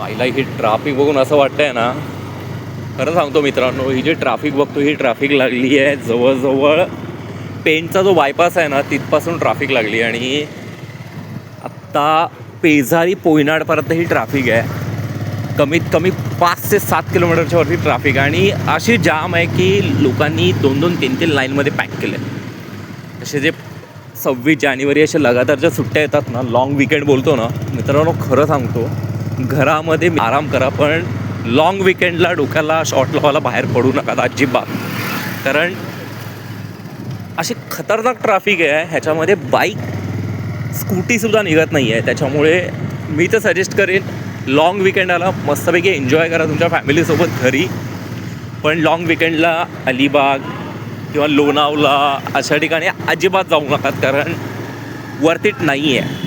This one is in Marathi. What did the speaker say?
आईला ही ट्राफिक बघून असं वाटतंय ना, खरं सांगतो मित्रांनो, ही जी ट्राफिक बघतो ही ट्राफिक लागली आहे जवळजवळ पेणचा जो बायपास आहे ना तिथपासून ट्राफिक लागली. आणि आत्ता पेजारी पोयनाडपर्यंत ही ट्राफिक आहे. कमीत कमी 5 ते 7 किलोमीटरच्या वरती ट्राफिक. आणि अशी जाम आहे की लोकांनी 2-2, 3-3 लाईनमध्ये पॅक केलं आहे. असे जे 26 जानेवारी अशा लगातारच्या सुट्ट्या येतात ना, लाँग विकेंड बोलतो ना मित्रांनो, खरं सांगतो घरामध्ये आराम करा, पण लाँग विकेंडला डोक्याला शॉट लावायला बाहेर पडू नका अजिबात. कारण अशी खतरनाक ट्राफिक आहे, ह्याच्यामध्ये बाईक स्कूटीसुद्धा निघत नाही आहे. त्याच्यामुळे मी तर सजेस्ट करेन लाँग विकेंडाला मस्तपैकी एन्जॉय करा तुमच्या फॅमिलीसोबत घरी, पण लाँग विकेंडला अलिबाग किंवा लोणावळा अशा ठिकाणी अजिबात जाऊ नका, कारण वर्थ इट नाही आहे.